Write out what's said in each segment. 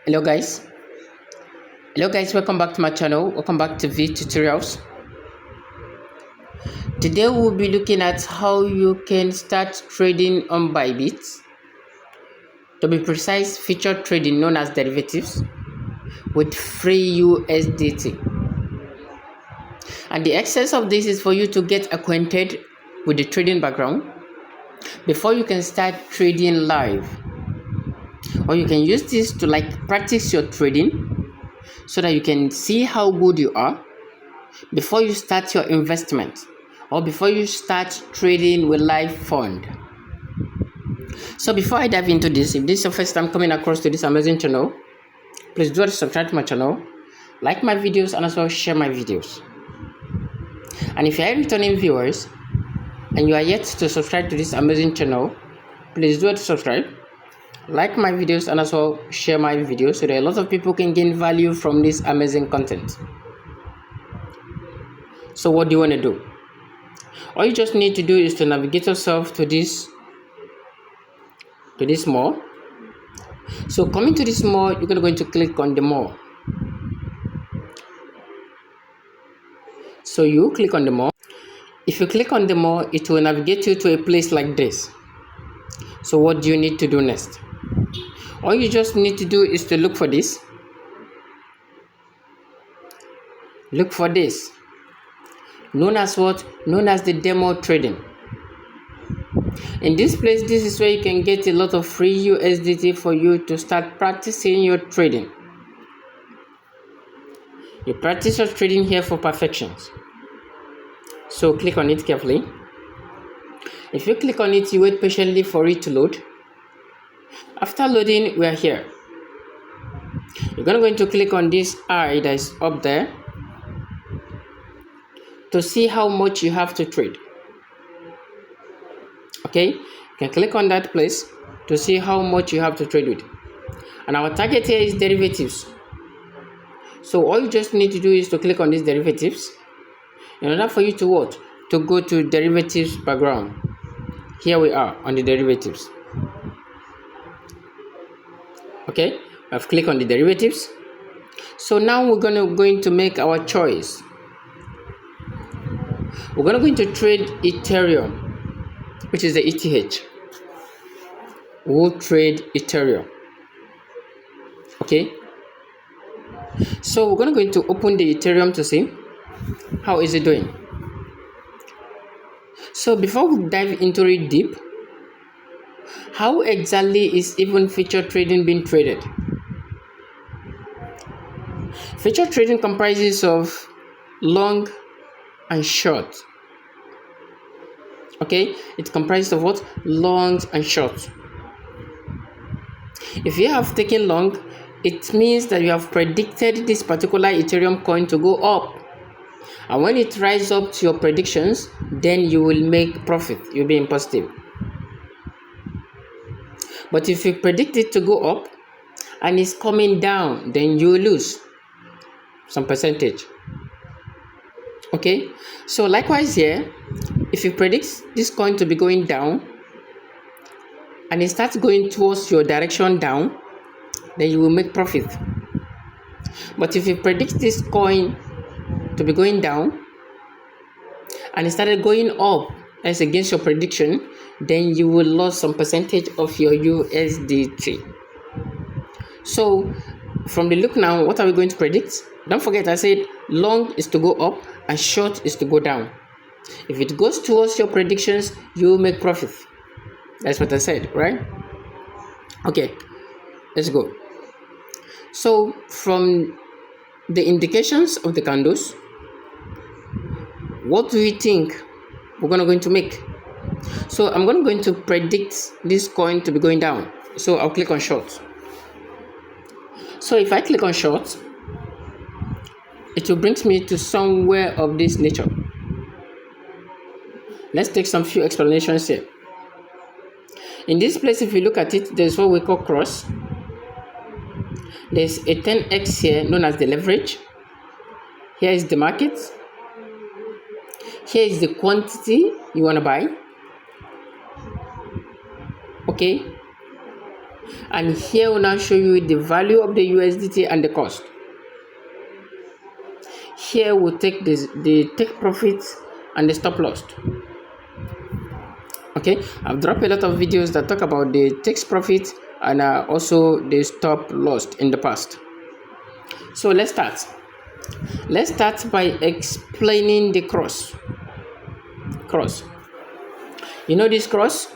hello guys welcome back to my channel. Welcome back to V tutorials. Today we'll be looking at how you can start trading on Bybit. To be precise, featured trading known as derivatives with free USDT. And the essence of this is for you to get acquainted with the trading background before you can start trading live, or you can use this to practice your trading so that you can see how good you are before you start your investment or before you start trading with live fund. So before I dive into this, if this is your first time coming across to this amazing channel, please do subscribe to my channel, like my videos, and also share my videos. And if you are returning viewers and you are yet to subscribe to this amazing channel, please do subscribe, like my videos, and also share my videos so that a lot of people can gain value from this amazing content. So what do you want to do? All you just need to do is to navigate yourself to this mall. So coming to this mall, you're going to click on the mall. So you click on the mall. If you click on the mall, it will navigate you to a place like this. So what do you need to do next? All you just need to do is to look for this. Look for this. Known as what? Known as the demo trading. In this place, this is where you can get a lot of free USDT for you to start practicing your trading. You practice your trading here for perfections. So click on it carefully. If you click on it, you wait patiently for it to load. After loading, we are here. You're going to click on this eye that is up there to see how much you have to trade. Okay, you can click on that place to see how much you have to trade with. And our target here is derivatives. So all you just need to do is to click on these derivatives in order for you to what? To go to derivatives background. Here we are on the derivatives. Okay, I've clicked on the derivatives. So now we're going to make our choice. We're going to trade Ethereum, which is the ETH. We'll trade Ethereum. Okay, so we're going to open the Ethereum to see how is it doing. So before we dive into it deep, how exactly is even feature trading being traded? Feature trading comprises of long and short. Okay, it comprises of what? Long and short. If you have taken long, it means that you have predicted this particular Ethereum coin to go up, and when it rises up to your predictions, then you will make profit. You'll be in positive. But if you predict it to go up and it's coming down, then you will lose some percentage. Okay, so likewise here, if you predict this coin to be going down and it starts going towards your direction down, then you will make profit. But if you predict this coin to be going down and it started going up as against your prediction, then you will lose some percentage of your USDT. So from the look now, what are we going to predict? Don't forget, I said long is to go up and short is to go down. If it goes towards your predictions, you will make profit. That's what I said, right? Okay, let's go. So from the indications of the candles, what do you think we're going to make? So I'm going to predict this coin to be going down. So I'll click on short. So if I click on short, it will bring me to somewhere of this nature. Let's take some few explanations here. In this place, if you look at it, there's what we call cross. There's a 10x here known as the leverage. Here is the market. Here is the quantity you want to buy. Okay, And here will now show you the value of the USDT and the cost. Here we'll take the take profit and the stop loss. Okay, I've dropped a lot of videos that talk about the take profit and also the stop loss in the past. So let's start. Let's start by explaining the cross. You know this cross?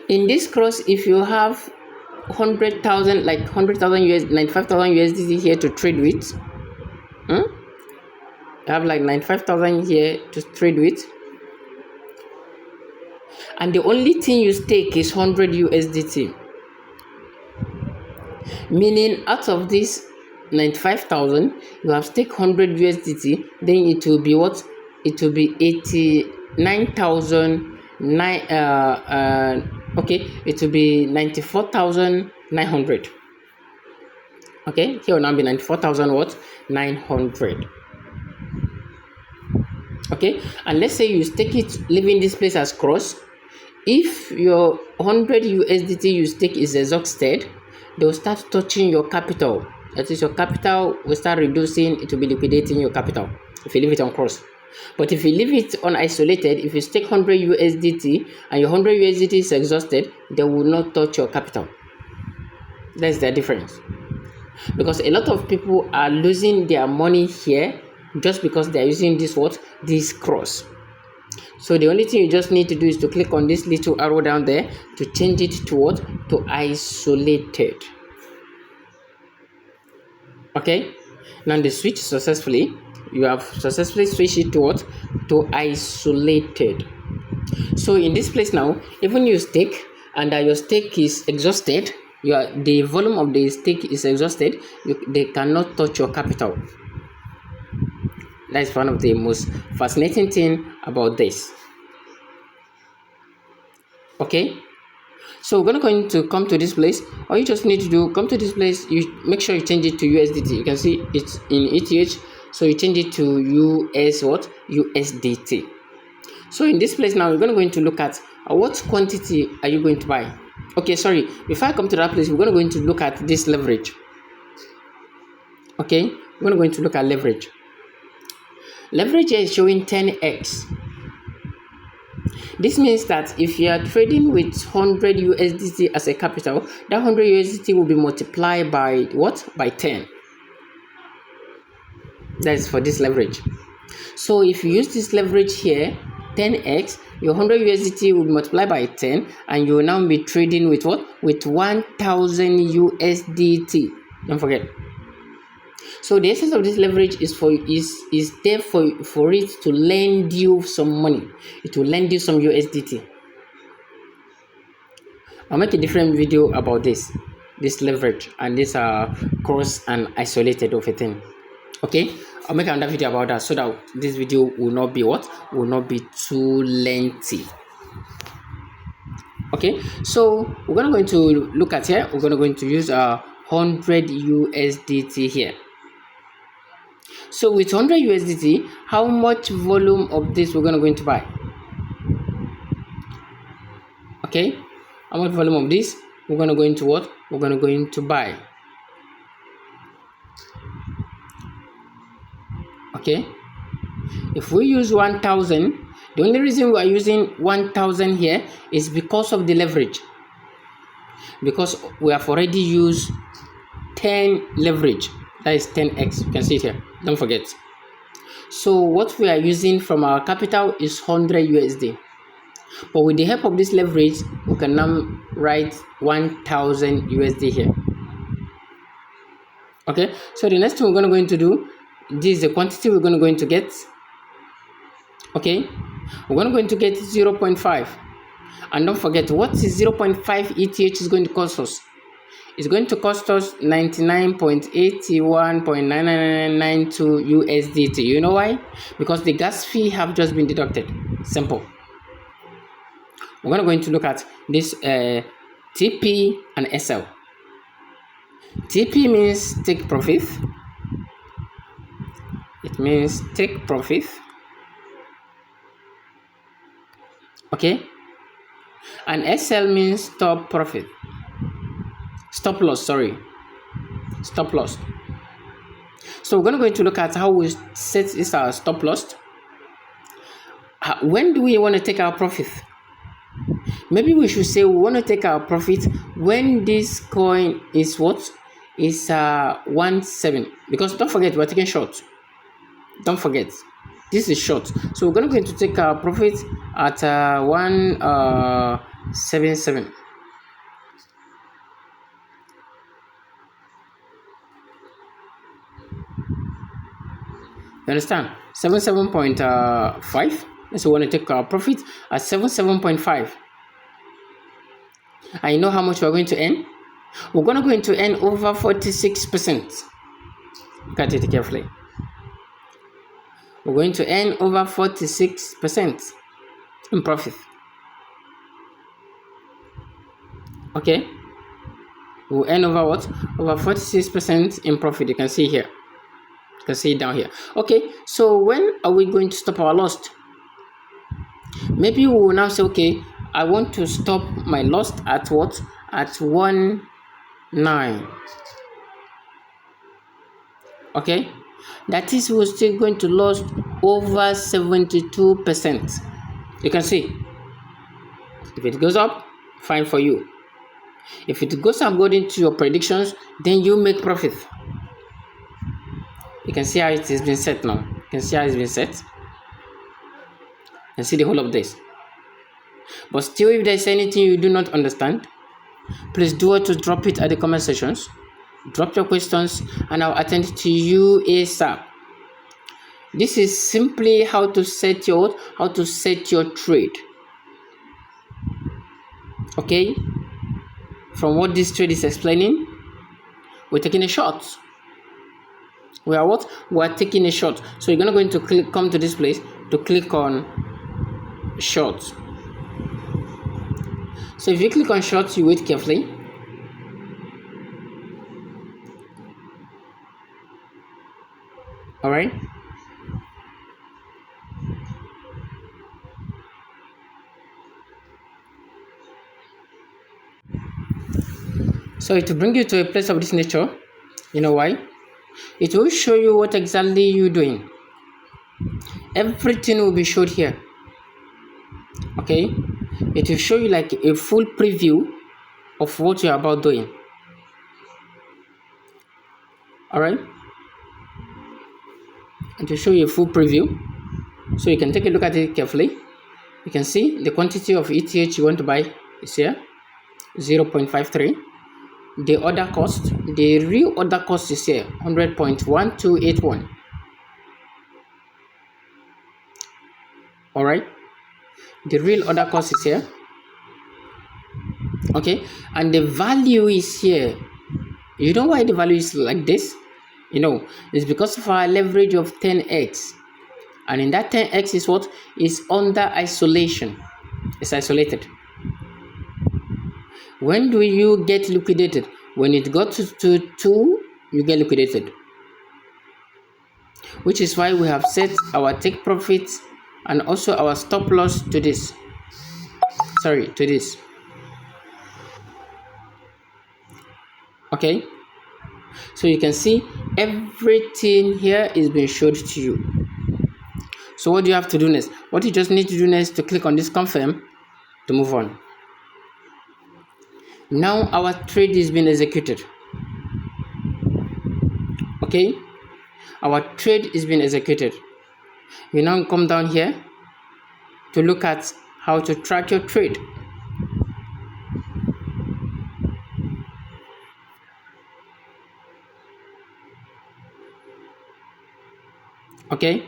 In this cross, if you have 100,000, like 100,000 US, 95,000 USDT here to trade with, you have like 95,000 here to trade with, and the only thing you stake is 100 USDT. Meaning, out of this 95,000, you have staked 100 USDT, then it will be what? It will be 89,009. Okay, it will be 94,900. Okay, here will now be 94,000 what? 900. Okay, and let's say you stake it, leaving this place as cross. If your 100 USDT you stake is exhausted, they will start touching your capital. That is, your capital will start reducing. It will be liquidating your capital if you leave it on cross. But if you leave it on isolated, if you stake 100 USDT and your 100 USDT is exhausted, they will not touch your capital. That's the difference. Because a lot of people are losing their money here just because they are using this cross. So the only thing you just need to do is to click on this little arrow down there to change it to what? To isolated. Okay, now the switch successfully. You have successfully switched it to what? To isolated. So in this place now, even you stake and your stake is exhausted, the volume of the stake is exhausted, they cannot touch your capital. That's one of the most fascinating thing about this. Okay, so we're going to come to this place. All you just need to do, come to this place, you make sure you change it to USDT. You can see it's in ETH, so you change it to USDT. So in this place now, we're going to look at what quantity are you going to buy. Okay, sorry, before I come to that place, we're going to look at this leverage. Okay, we're going to look at leverage. Leverage here is showing 10x. This means that if you are trading with 100 USDT as a capital, that 100 USDT will be multiplied by what? By 10. That's for this leverage. So if you use this leverage here, 10x, your 100 USDT will be multiplied by 10, and you will now be trading with what? With 1,000 USDT. Don't forget. So the essence of this leverage is there for it to lend you some money. It will lend you some USDT. I'll make a different video about this leverage and this cross and isolated of a thing. Okay, I'll make another video about that so that this video will not be too lengthy. Okay, so we're going to look at here. We're going to use 100 USDT here. So with 100 USDT, how much volume of this we're going to buy? Okay, how much volume of this we're going to go into what? We're going to buy. Okay, if we use 1,000, the only reason we are using 1,000 here is because of the leverage. Because we have already used 10 leverage. That is 10x. You can see it here. Don't forget. So what we are using from our capital is 100 USD. But with the help of this leverage, we can now write 1,000 USD here. Okay. So the next thing we're going to do, this is the quantity we're going to get. Okay. We're going to get 0.5. And don't forget, what is 0.5 ETH is going to cost us? It's going to cost us 99.81.99992 USDT. You know why? Because the gas fee have just been deducted. Simple. We're going to look at this TP and SL. TP means take profit. It means take profit. Okay. And SL means stop profit. Stop loss, sorry. Stop loss. So we're going to look at how we set this our stop loss. When do we want to take our profit? Maybe we should say we want to take our profit when this coin is what? Is 1.7. Because don't forget, we're taking short. Don't forget, this is short. So we're going to take our profit at 1.77. You understand? 77.5. So we want to take our profit at 77.5. And you know how much we're going to earn? We're going to earn over 46%. Look at it carefully. We're going to earn over 46% in profit. Okay? We'll earn over what? Over 46% in profit. You can see here. You can see it down here. Okay, so when are we going to stop our loss? Maybe we will now say, okay, I want to stop my loss at what? At 1.9. Okay, that is, we're still going to lose over 72%. You can see, if it goes up, fine for you. If it goes up according to your predictions, then you make profit. You can see how it has been set now. You can see how it's been set. You can see the whole of this. But still, if there's anything you do not understand, please do what to drop it at the comment sections. Drop your questions and I'll attend to you ASAP. This is simply how to set your trade. Okay, from what this trade is explaining, we're taking a short. We are what? We are taking a short. So you're going to come to this place to click on short. So if you click on short, you wait carefully. All right. So it will bring you to a place of this nature. You know why? It will show you what exactly you're doing. Everything will be showed here. Okay, it will show you like a full preview of what you're about doing. All right, it will show you a full preview, so you can take a look at it carefully. You can see the quantity of ETH you want to buy is here, 0.53. The order cost, the real order cost is here, 100.1281. All right, the real order cost is here. Okay, and the value is here. You know why the value is like this? You know, it's because of our leverage of 10x, and in that 10x is what is under isolation. It's isolated. When do you get liquidated? When it got to 2, you get liquidated, which is why we have set our take profits and also our stop loss to this. Sorry, to this. Okay, so you can see everything here is being showed to you. So what do you have to do next? What you just need to do next is to click on this confirm to move on. Now our trade is being executed. Okay, our trade is being executed. You now come down here to look at how to track your trade. Okay,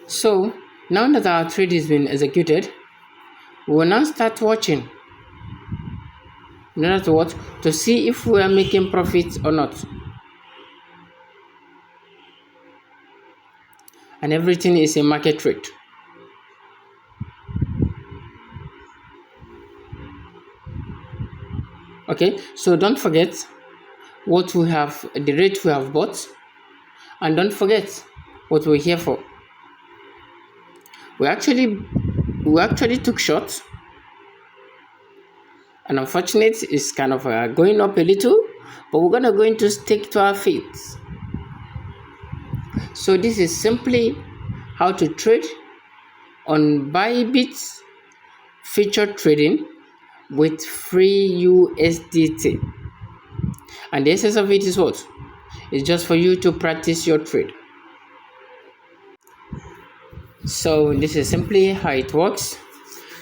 so now that our trade is being executed, we will now start watching in order to watch to see if we are making profits or not. And everything is a market trade. Okay, so don't forget what we have, the rate we have bought, and don't forget what we're here for. We actually took shots, and unfortunately it's kind of going up a little, but we're gonna going to stick to our feet. So this is simply how to trade on Bybit feature trading with free USDT. And the essence of it is what? It's just for you to practice your trade. So this is simply how it works.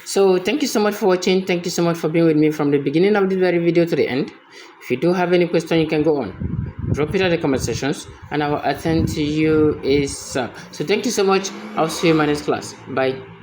So thank you so much for watching. Thank you so much for being with me from the beginning of this very video to the end. If you do have any question, you can go on, drop it in the comment sections, and I will attend to you ASAP. So thank you so much. I'll see you in my next class. Bye.